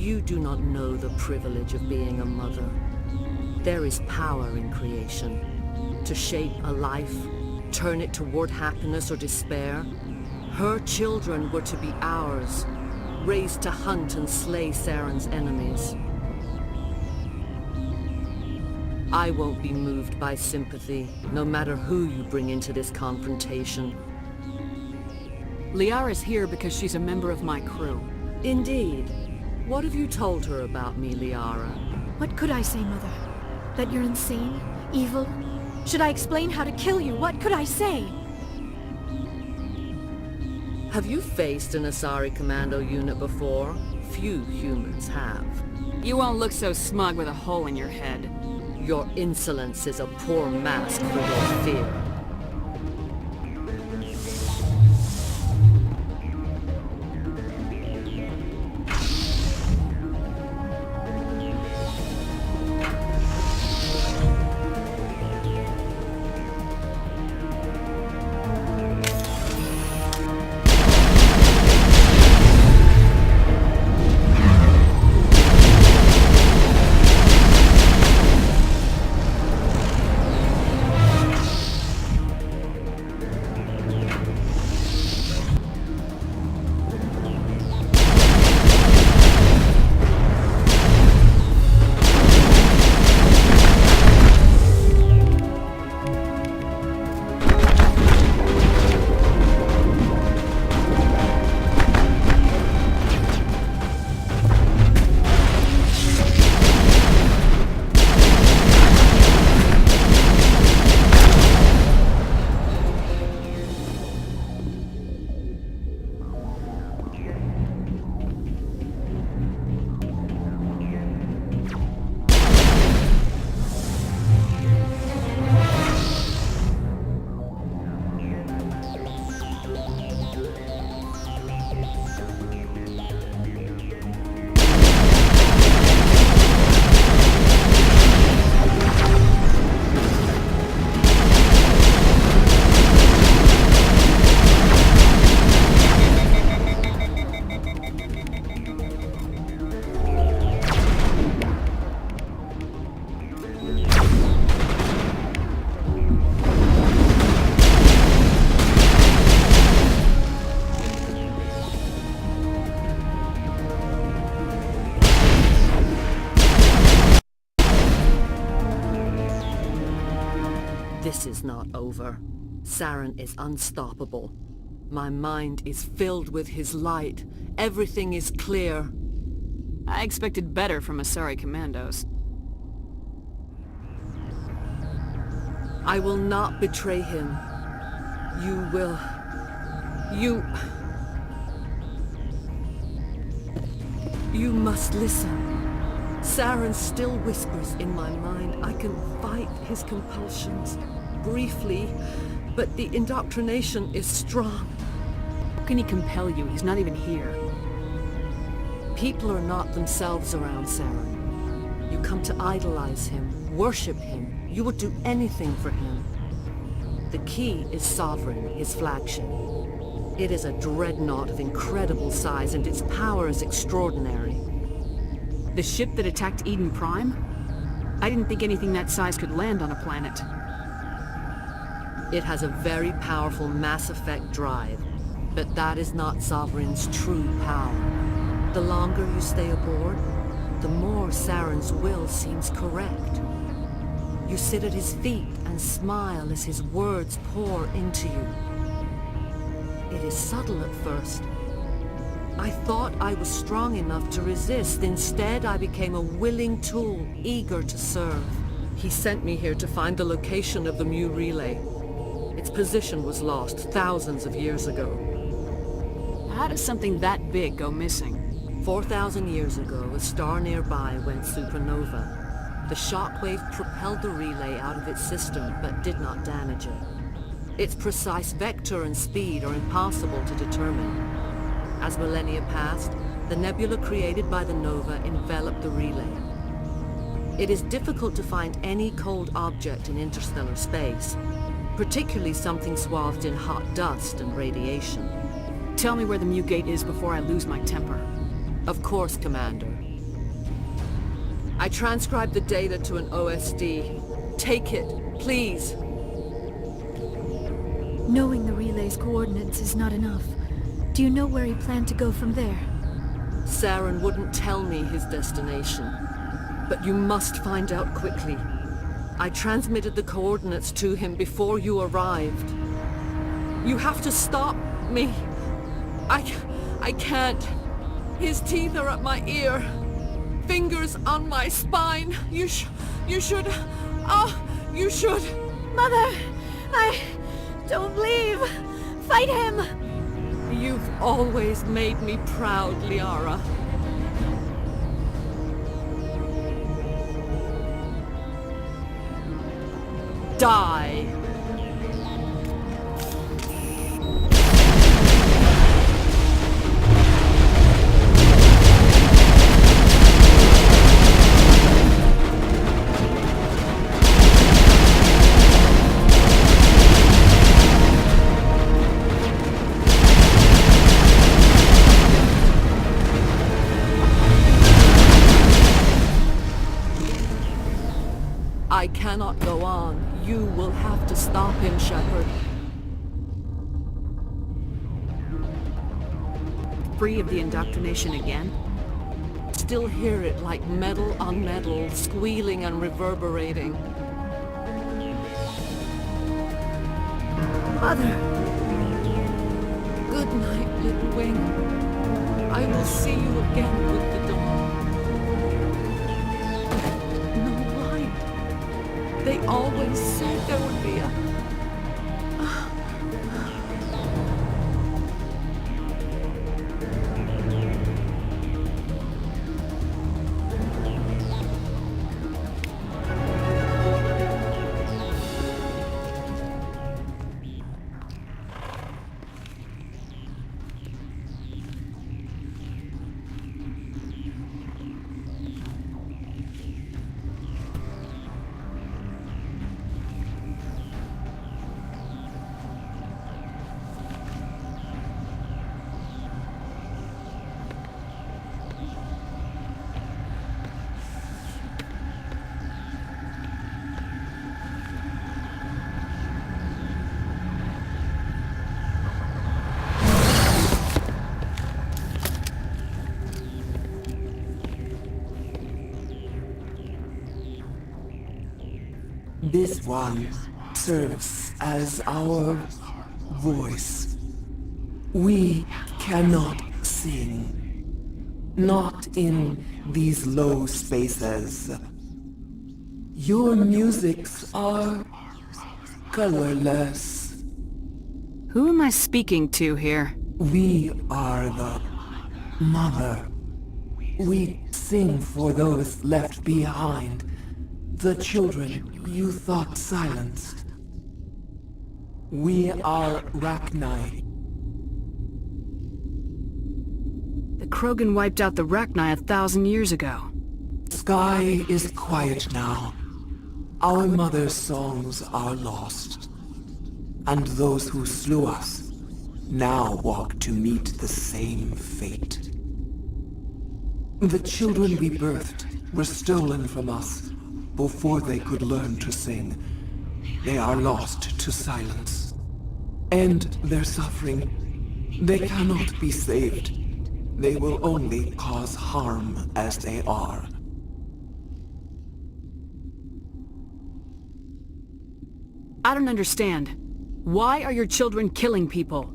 You do not know the privilege of being a mother. There is power in creation. To shape a life, turn it toward happiness or despair. Her children were to be ours, raised to hunt and slay Saren's enemies. I won't be moved by sympathy, no matter who you bring into this confrontation. Liara's here because she's a member of my crew. Indeed. What have you told her about me, Liara? What could I say, Mother? That you're insane? Evil? Should I explain how to kill you? What could I say? Have you faced an Asari commando unit before? Few humans have. You won't look so smug with a hole in your head. Your insolence is a poor mask for your fear. This is not over. Saren is unstoppable. My mind is filled with his light. Everything is clear. I expected better from Asari commandos. I will not betray him. You will... You must listen. Saren still whispers in my mind. I can fight his compulsions. Briefly, but the indoctrination is strong. How can he compel you? He's not even here. People are not themselves around Saren. You come to idolize him, worship him. You would do anything for him. The key is Sovereign, his flagship. It is a dreadnought of incredible size, and its power is extraordinary. The ship that attacked Eden Prime? I didn't think anything that size could land on a planet. It has a very powerful Mass Effect drive, but that is not Sovereign's true power. The longer you stay aboard, the more Saren's will seems correct. You sit at his feet and smile as his words pour into you. It is subtle at first. I thought I was strong enough to resist. Instead, I became a willing tool, eager to serve. He sent me here to find the location of the Mu relay. Its position was lost thousands of years ago. How does something that big go missing? 4,000 years ago, a star nearby went supernova. The shockwave propelled the relay out of its system, but did not damage it. Its precise vector and speed are impossible to determine. As millennia passed, the nebula created by the nova enveloped the relay. It is difficult to find any cold object in interstellar space, particularly something swathed in hot dust and radiation. Tell me where the Mu Gate is before I lose my temper. Of course, Commander. I transcribed the data to an OSD. Take it, please. Knowing the relay's coordinates is not enough. Do you know where he planned to go from there? Saren wouldn't tell me his destination. But you must find out quickly. I transmitted the coordinates to him before you arrived. You have to stop me. I can't. His teeth are at my ear. Fingers on my spine. You should... Oh, you should... Mother! Don't leave! Fight him! You've always made me proud, Liara. Die! I cannot go on. You will have to stop him, Shepard. Free of the indoctrination again? Still hear it like metal on metal, squealing and reverberating. Mother! Good night, little wing. I will see you again with the dawn. No light. They always said there would be a... This one serves as our voice. We cannot sing. Not in these low spaces. Your musics are colorless. Who am I speaking to here? We are the mother. We sing for those left behind. The children you thought silenced. We are Rachni. The Krogan wiped out the Rachni 1,000 years ago. Sky is quiet now. Our mother's songs are lost. And those who slew us now walk to meet the same fate. The children we birthed were stolen from us before they could learn to sing. They are lost to silence. And their suffering, they cannot be saved. They will only cause harm as they are. I don't understand. Why are your children killing people?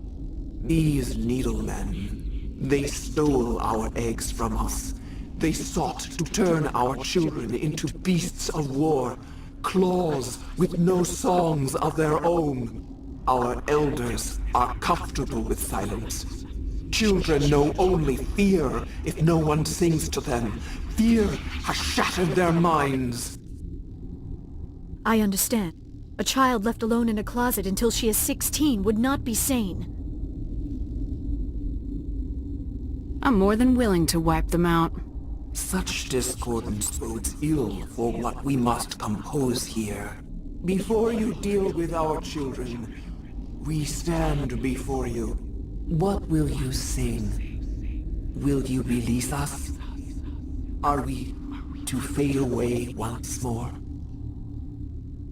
These needlemen, they stole our eggs from us. They sought to turn our children into beasts of war, claws with no songs of their own. Our elders are comfortable with silence. Children know only fear if no one sings to them. Fear has shattered their minds. I understand. A child left alone in a closet until she is 16 would not be sane. I'm more than willing to wipe them out. Such discordance bodes ill for what we must compose here. Before you deal with our children, we stand before you. What will you sing? Will you release us? Are we to fade away once more.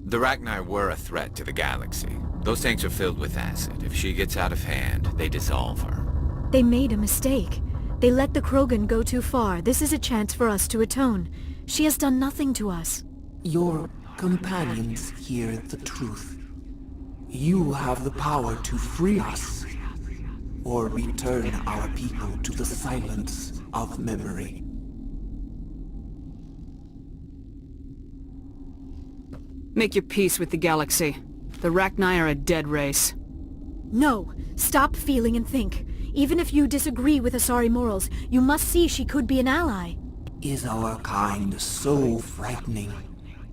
The Rachni were a threat to the galaxy. Those tanks are filled with acid. If she gets out of hand, they dissolve her. They made a mistake. They let the Krogan go too far. This is a chance for us to atone. She has done nothing to us. Your companions hear the truth. You have the power to free us, or return our people to the silence of memory. Make your peace with the galaxy. The Rachni are a dead race. No! Stop feeling and think. Even if you disagree with Asari morals, you must see she could be an ally. Is our kind so frightening?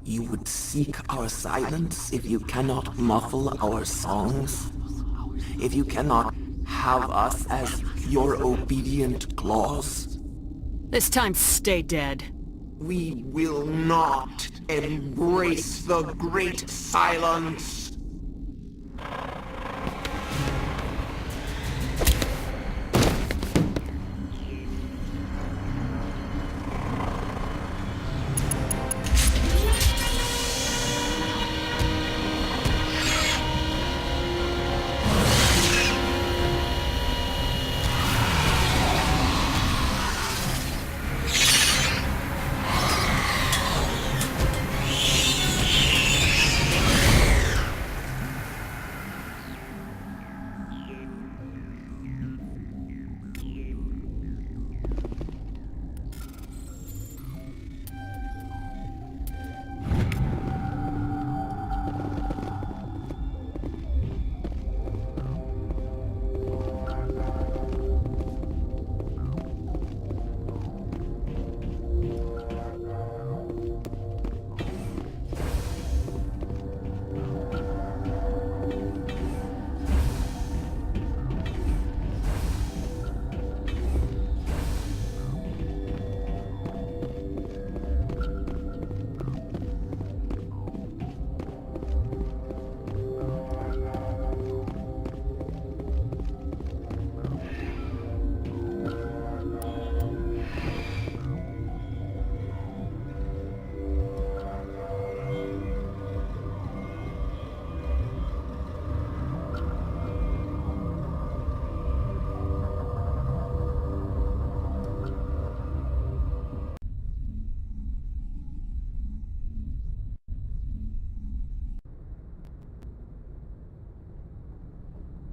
You would seek our silence if you cannot muffle our songs? If you cannot have us as your obedient claws? This time, stay dead. We will not embrace the great silence.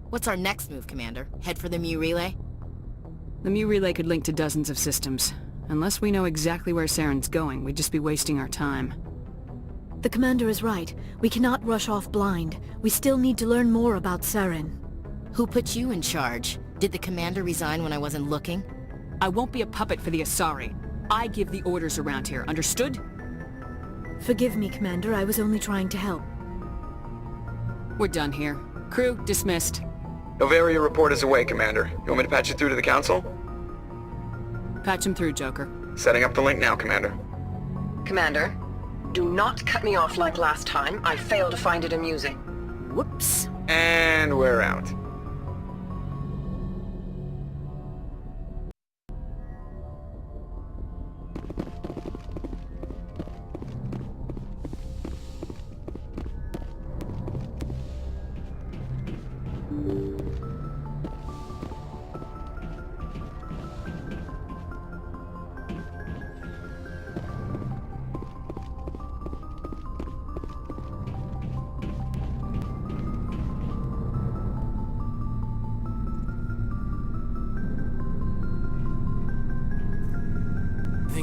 What's our next move, Commander? Head for the Mu Relay? The Mu Relay could link to dozens of systems. Unless we know exactly where Saren's going, we'd just be wasting our time. The Commander is right. We cannot rush off blind. We still need to learn more about Saren. Who put you in charge? Did the Commander resign when I wasn't looking? I won't be a puppet for the Asari. I give the orders around here, understood? Forgive me, Commander. I was only trying to help. We're done here. Crew, dismissed. Noveria report is away, Commander. You want me to patch it through to the Council? Patch him through, Joker. Setting up the link now, Commander. Commander, do not cut me off like last time. I failed to find it amusing. Whoops. And we're out.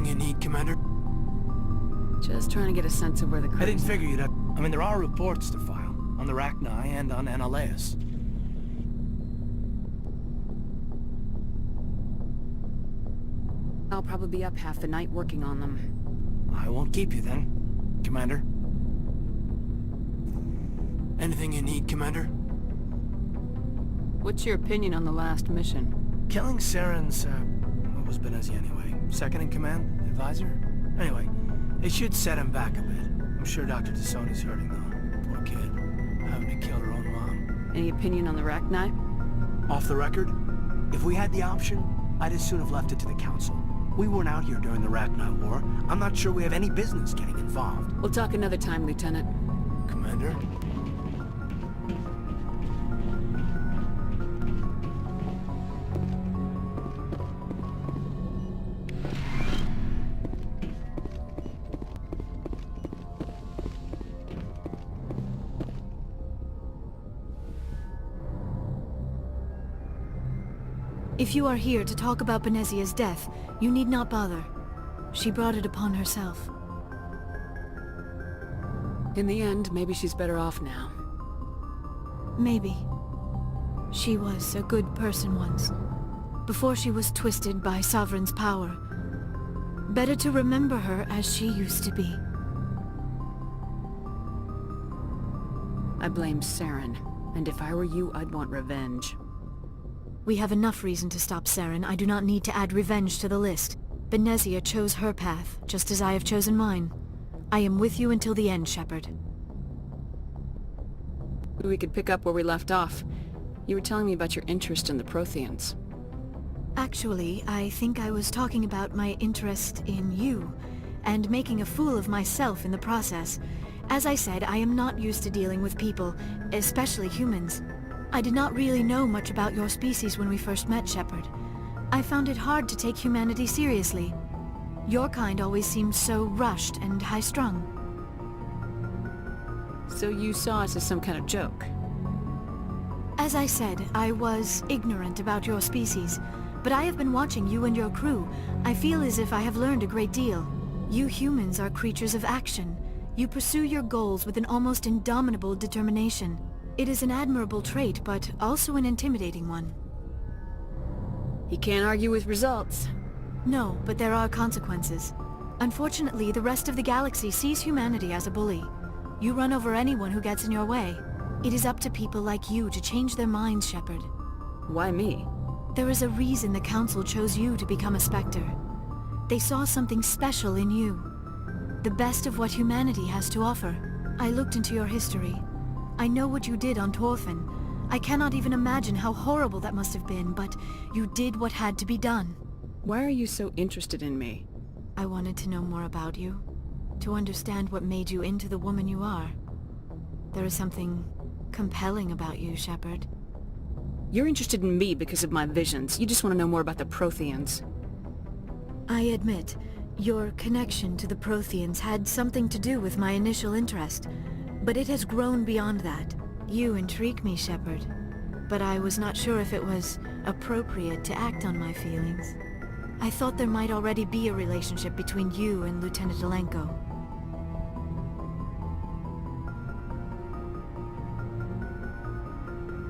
You need, Commander? Just trying to get a sense of where the crew I didn't figure you'd have... I mean, there are reports to file. On the Rachni and on Annaleis. I'll probably be up half the night working on them. I won't keep you then, Commander. Anything you need, Commander? What's your opinion on the last mission? Killing Saren's, what was Benezi anyway? Second in command? Advisor? Anyway, it should set him back a bit. I'm sure Dr. T'Soni's hurting though. Poor kid. Having to kill her own mom. Any opinion on the Rachni? Off the record, if we had the option, I'd as soon have left it to the Council. We weren't out here during the Rachni War. I'm not sure we have any business getting involved. We'll talk another time, Lieutenant. Commander? If you are here to talk about Benezia's death, you need not bother. She brought it upon herself. In the end, maybe she's better off now. Maybe. She was a good person once, before she was twisted by Sovereign's power. Better to remember her as she used to be. I blame Saren, and if I were you, I'd want revenge. We have enough reason to stop Saren. I do not need to add revenge to the list. Benezia chose her path, just as I have chosen mine. I am with you until the end, Shepard. We could pick up where we left off. You were telling me about your interest in the Protheans. Actually, I think I was talking about my interest in you, and making a fool of myself in the process. As I said, I am not used to dealing with people, especially humans. I did not really know much about your species when we first met, Shepard. I found it hard to take humanity seriously. Your kind always seemed so rushed and high-strung. So you saw us as some kind of joke? As I said, I was ignorant about your species, but I have been watching you and your crew. I feel as if I have learned a great deal. You humans are creatures of action. You pursue your goals with an almost indomitable determination. It is an admirable trait, but also an intimidating one. You can't argue with results. No, but there are consequences. Unfortunately, the rest of the galaxy sees humanity as a bully. You run over anyone who gets in your way. It is up to people like you to change their minds, Shepard. Why me? There is a reason the Council chose you to become a Spectre. They saw something special in you. The best of what humanity has to offer. I looked into your history. I know what you did on Torfin. I cannot even imagine how horrible that must have been, but you did what had to be done. Why are you so interested in me? I wanted to know more about you, to understand what made you into the woman you are. There is something compelling about you, Shepard. You're interested in me because of my visions. You just want to know more about the Protheans. I admit, your connection to the Protheans had something to do with my initial interest, but it has grown beyond that. You intrigue me, Shepard, but I was not sure if it was appropriate to act on my feelings. I thought there might already be a relationship between you and Lieutenant Alenko.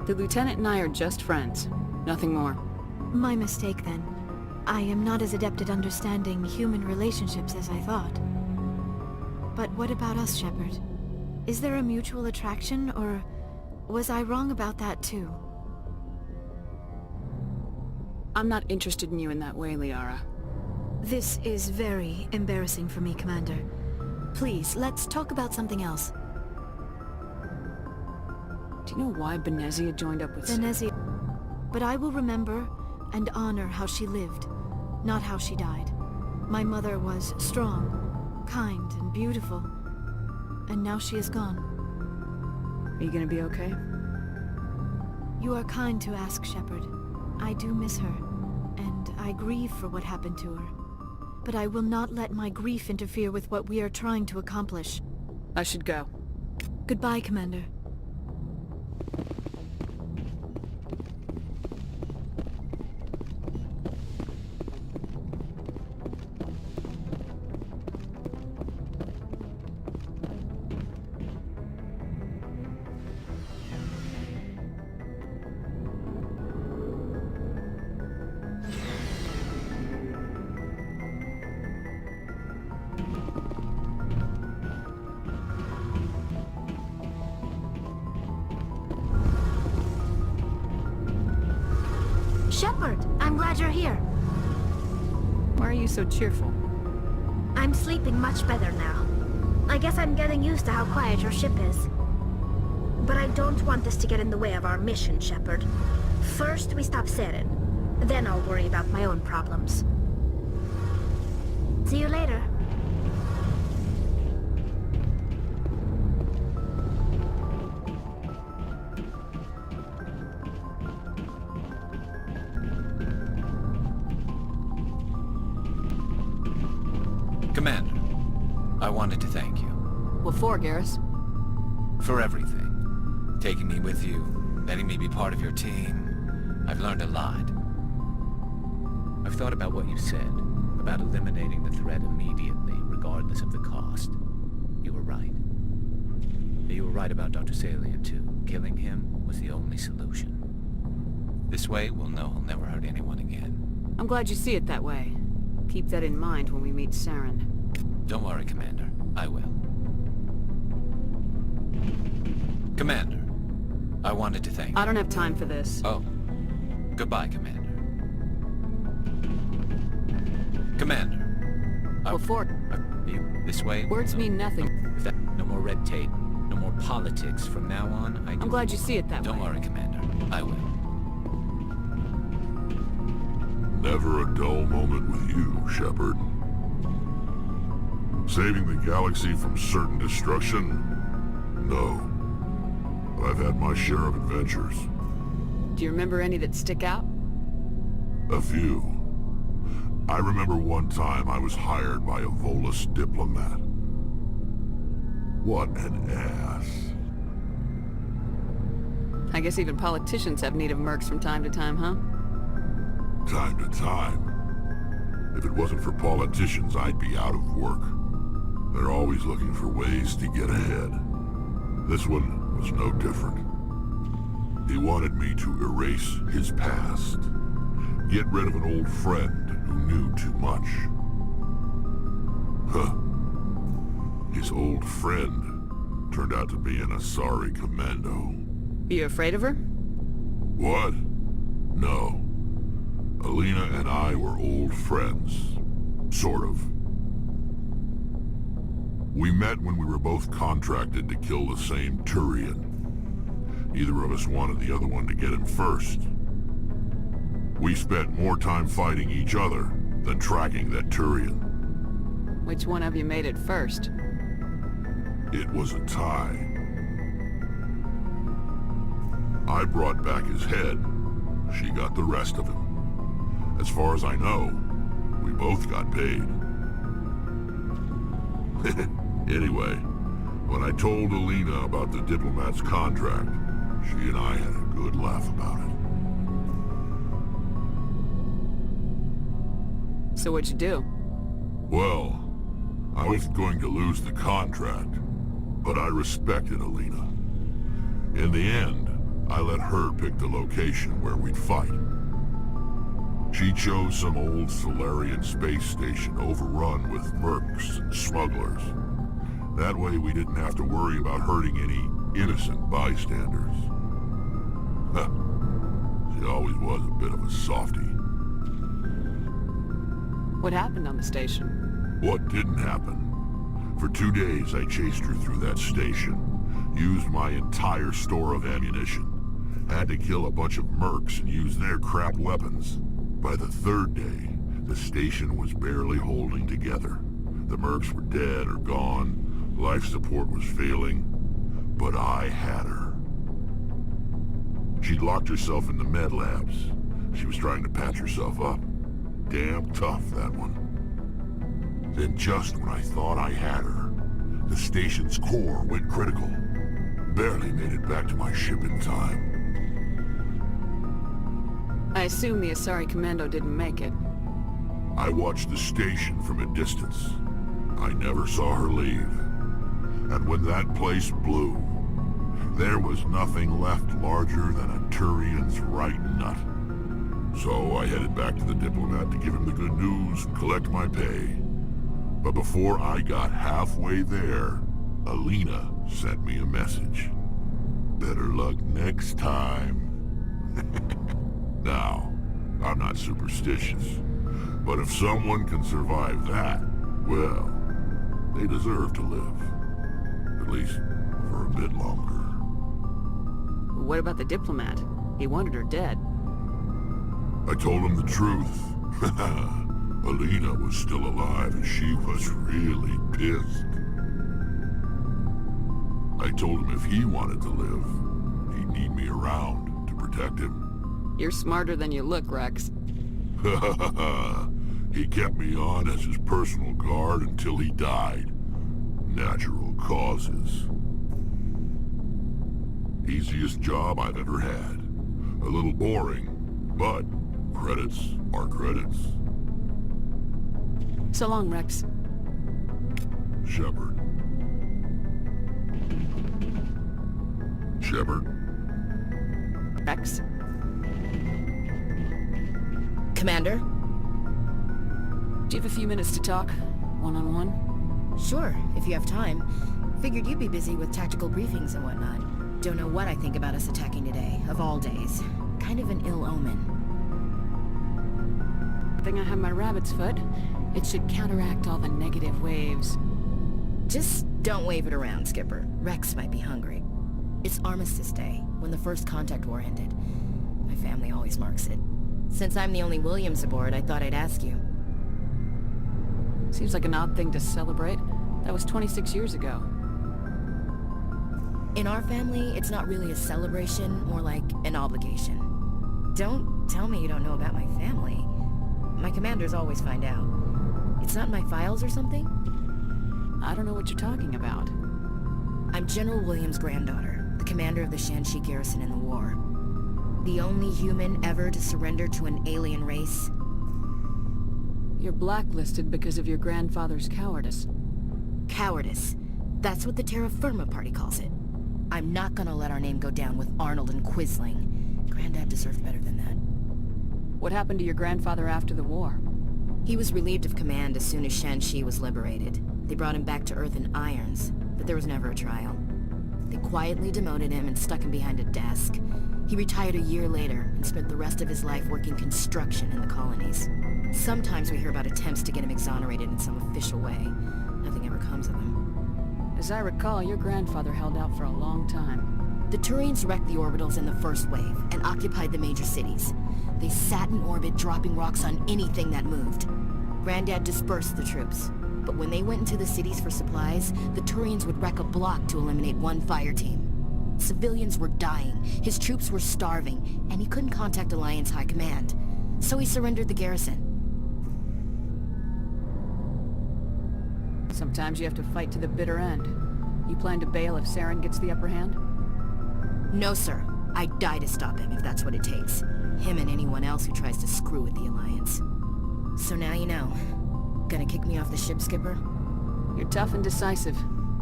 The Lieutenant and I are just friends. Nothing more. My mistake, then. I am not as adept at understanding human relationships as I thought. But what about us, Shepard? Is there a mutual attraction, or was I wrong about that too? I'm not interested in you in that way, Liara. This is very embarrassing for me, Commander. Please, let's talk about something else. Do you know why Benezia joined up with Benezia. But I will remember and honor how she lived, not how she died. My mother was strong, kind, and beautiful. And now she is gone. Are you gonna be okay? You are kind to ask, Shepard. I do miss her, and I grieve for what happened to her. But I will not let my grief interfere with what we are trying to accomplish. I should go. Goodbye, Commander. Shepard, I'm glad you're here. Why are you so cheerful? I'm sleeping much better now. I guess I'm getting used to how quiet your ship is. But I don't want this to get in the way of our mission, Shepard. First, we stop Saren. Then I'll worry about my own problems. See you later. Commander, I wanted to thank you. What for, Garrus? For everything. Taking me with you, letting me be part of your team. I've learned a lot. I've thought about what you said, about eliminating the threat immediately, regardless of the cost. You were right. You were right about Dr. Salian, too. Killing him was the only solution. This way, we'll know he'll never hurt anyone again. I'm glad you see it that way. Keep that in mind when we meet Saren. Don't worry, Commander. I will. Commander, I wanted to thank you. I don't have time for this. Oh. Goodbye, Commander. Commander. What for? You this way? Words mean nothing. No more red tape. No more politics. From now on, I'm glad you see it that way. Don't worry, Commander. I will. Never a dull moment with you, Shepard. Saving the galaxy from certain destruction? No. But I've had my share of adventures. Do you remember any that stick out? A few. I remember one time I was hired by a Volus diplomat. What an ass. I guess even politicians have need of mercs from time to time, huh? Time to time. If it wasn't for politicians, I'd be out of work. They're always looking for ways to get ahead. This one was no different. He wanted me to erase his past. Get rid of an old friend who knew too much. Huh. His old friend turned out to be an Asari commando. You afraid of her? What? No. Alina and I were old friends. Sort of. We met when we were both contracted to kill the same Turian. Neither of us wanted the other one to get him first. We spent more time fighting each other than tracking that Turian. Which one of you made it first? It was a tie. I brought back his head. She got the rest of him. As far as I know, we both got paid. Anyway, when I told Alina about the diplomat's contract, she and I had a good laugh about it. So what'd you do? Well, I wasn't going to lose the contract, but I respected Alina. In the end, I let her pick the location where we'd fight. She chose some old Solarian space station overrun with mercs and smugglers. That way we didn't have to worry about hurting any innocent bystanders. Huh. She always was a bit of a softie. What happened on the station? What didn't happen? For 2 days I chased her through that station. Used my entire store of ammunition. Had to kill a bunch of mercs and use their crap weapons. By the 3rd day, the station was barely holding together. The mercs were dead or gone. Life support was failing. But I had her. She'd locked herself in the med labs. She was trying to patch herself up. Damn tough, that one. Then just when I thought I had her, the station's core went critical. Barely made it back to my ship in time. I assume the Asari Commando didn't make it. I watched the station from a distance. I never saw her leave. And when that place blew, there was nothing left larger than a Turian's right nut. So I headed back to the diplomat to give him the good news and collect my pay. But before I got halfway there, Alina sent me a message. Better luck next time. Now, I'm not superstitious, but if someone can survive that, well, they deserve to live. At least for a bit longer. What about the diplomat? He wanted her dead. I told him the truth. Alina was still alive and she was really pissed. I told him if he wanted to live, he'd need me around to protect him. You're smarter than you look, Rex. He kept me on as his personal guard until he died. Natural causes. Easiest job I've ever had. A little boring, but credits are credits. So long, Rex. Shepard. Shepard? Rex? Commander? Do you have a few minutes to talk? One-on-one? Sure, if you have time. Figured you'd be busy with tactical briefings and whatnot. Don't know what I think about us attacking today, of all days. Kind of an ill omen. I think I have my rabbit's foot. It should counteract all the negative waves. Just don't wave it around, Skipper. Rex might be hungry. It's Armistice Day, when the first contact war ended. My family always marks it. Since I'm the only Williams aboard, I thought I'd ask you. Seems like an odd thing to celebrate. That was 26 years ago. In our family, it's not really a celebration, more like an obligation. Don't tell me you don't know about my family. My commanders always find out. It's not in my files or something? I don't know what you're talking about. I'm General Williams' granddaughter, the commander of the Shanxi garrison in the war. The only human ever to surrender to an alien race. You're blacklisted because of your grandfather's cowardice. Cowardice. That's what the Terra Firma party calls it. I'm not gonna let our name go down with Arnold and Quisling. Granddad deserved better than that. What happened to your grandfather after the war? He was relieved of command as soon as Shanxi was liberated. They brought him back to Earth in irons, but there was never a trial. They quietly demoted him and stuck him behind a desk. He retired a year later and spent the rest of his life working construction in the colonies. Sometimes we hear about attempts to get him exonerated in some official way. Nothing ever comes of him. As I recall, your grandfather held out for a long time. The Turians wrecked the orbitals in the first wave and occupied the major cities. They sat in orbit, dropping rocks on anything that moved. Granddad dispersed the troops, but when they went into the cities for supplies, the Turians would wreck a block to eliminate one fire team. Civilians were dying, his troops were starving, and he couldn't contact Alliance High Command. So he surrendered the garrison. Sometimes you have to fight to the bitter end. You plan to bail if Saren gets the upper hand? No, sir. I'd die to stop him if that's what it takes. Him and anyone else who tries to screw with the Alliance. So now you know. Gonna kick me off the ship, Skipper? You're tough and decisive.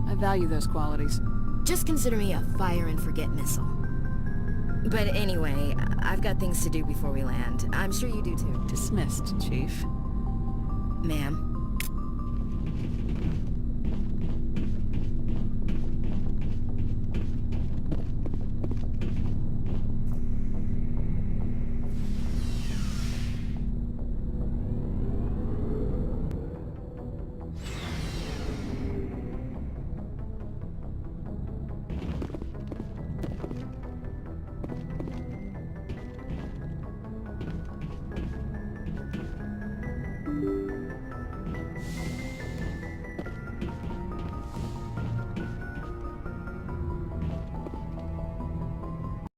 I value those qualities. Just consider me a fire-and-forget missile. But anyway, I've got things to do before we land. I'm sure you do too. Dismissed, Chief. Ma'am.